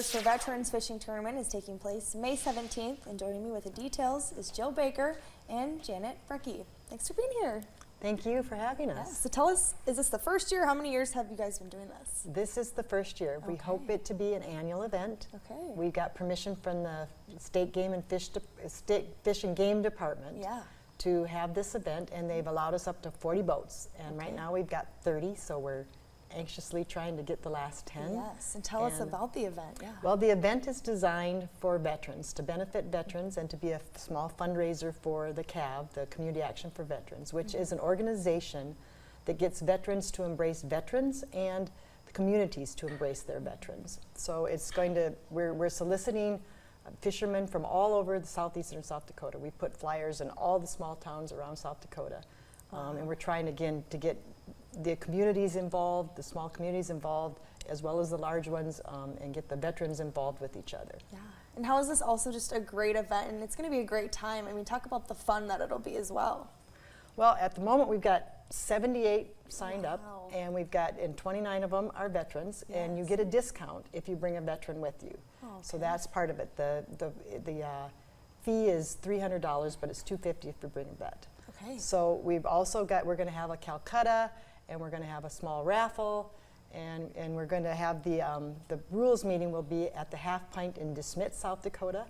Outdoors for Veterans Fishing Tournament is taking place May 17th, and joining me with the details is Jill Baker and Janet Brecky. Thanks for being here. Thank you for having us. Yeah, so tell us, is this the first year? How many years have you guys been doing this? This is the first year. We hope it to be an annual event. Okay. We got permission from the State Game and Fish and Game Department to have this event, and they've allowed us up to 40 boats. And right now we've got 30, so we're anxiously trying to get the last 10. Yes, and tell us about the event. Well, the event is designed for veterans, to benefit veterans and to be a small fundraiser for the CAV, the Community Action for Veterans, which is an organization that gets veterans to embrace veterans and the communities to embrace their veterans. So it's going to, we're soliciting fishermen from all over the southeastern South Dakota. We put flyers in all the small towns around South Dakota. And we're trying again to get the communities involved, the small communities involved, as well as the large ones, and get the veterans involved with each other. Yeah, and how is this also just a great event, and it's going to be a great time? I mean, talk about the fun that it'll be as well. Well, at the moment we've got 78 signed up, and we've got, and 29 of them are veterans, and you get a discount if you bring a veteran with you. So that's part of it. The fee is $300, but it's $250 if you bring a vet. Okay. So we've also got, we're going to have a Calcutta, and we're going to have a small raffle, and we're going to have the rules meeting will be at the Half Pint in DeSmet, South Dakota.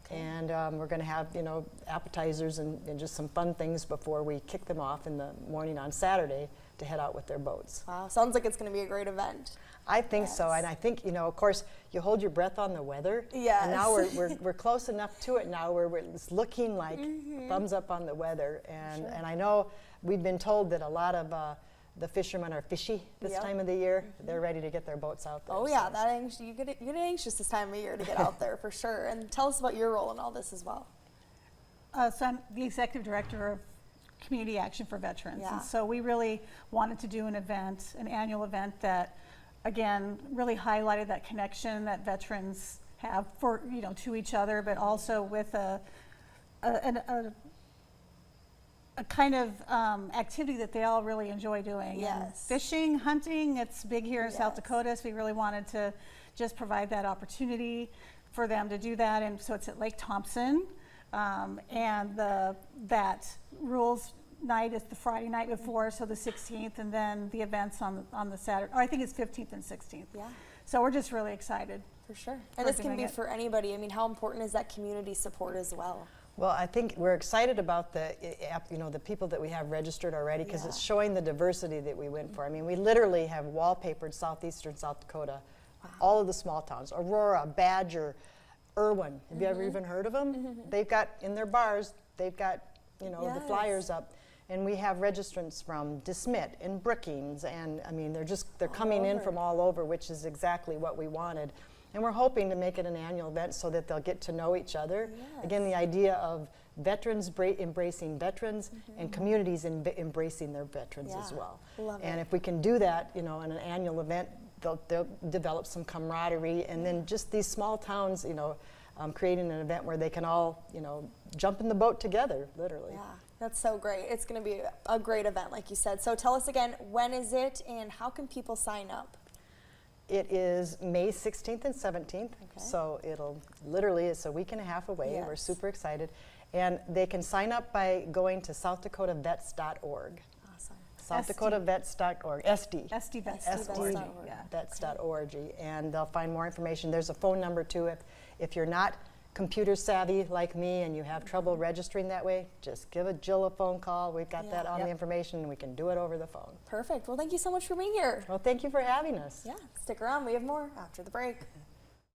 And we're going to have, you know, appetizers and just some fun things before we kick them off in the morning on Saturday to head out with their boats. Wow, sounds like it's going to be a great event. I think so, and I think, you know, of course, you hold your breath on the weather. Yes. And now we're close enough to it now where it's looking like thumbs up on the weather. And I know we've been told that a lot of the fishermen are fishy this time of the year. They're ready to get their boats out there. Oh yeah, you get anxious this time of year to get out there for sure. And tell us about your role in all this as well. So I'm the executive director of Community Action for Veterans. Yeah. And so we really wanted to do an event, an annual event that, again, really highlighted that connection that veterans have for, you know, to each other, but also with a kind of activity that they all really enjoy doing. Yes. And fishing, hunting, it's big here in South Dakota, so we really wanted to just provide that opportunity for them to do that. And so it's at Lake Thompson, and that rules night is the Friday night before, so the 16th, and then the events on the Saturday, I think it's 15th and 16th. Yeah. So we're just really excited. For sure. And this can be for anybody. I mean, how important is that community support as well? Well, I think we're excited about the people that we have registered already, because it's showing the diversity that we went for. I mean, we literally have wallpapered southeastern South Dakota, all of the small towns, Aurora, Badger, Irwin. Have you ever even heard of them? They've got, in their bars, they've got, you know, the flyers up. And we have registrants from DeSmet and Brookings, and I mean, they're coming in from all over, which is exactly what we wanted. And we're hoping to make it an annual event so that they'll get to know each other. Again, the idea of veterans embracing veterans and communities embracing their veterans as well. Love and it. if we can do that, you know, in an annual event, they'll develop some camaraderie, and then just these small towns, you know, creating an event where they can all, you know, jump in the boat together, literally. Yeah, that's so great. It's going to be a great event, like you said. So tell us again, when is it, and how can people sign up? It is May 16th and 17th, so it'll literally, it's a week and a half away. We're super excited. And they can sign up by going to southdakotavets.org. Awesome. southdakotavets.org, SD. SDVets.org. Vets.org, and they'll find more information. There's a phone number too. If you're not computer savvy like me and you have trouble registering that way, just give Jill a phone call. We've got that on the information, and we can do it over the phone. Perfect. Well, thank you so much for being here. Well, thank you for having us. Yeah, stick around. We have more after the break.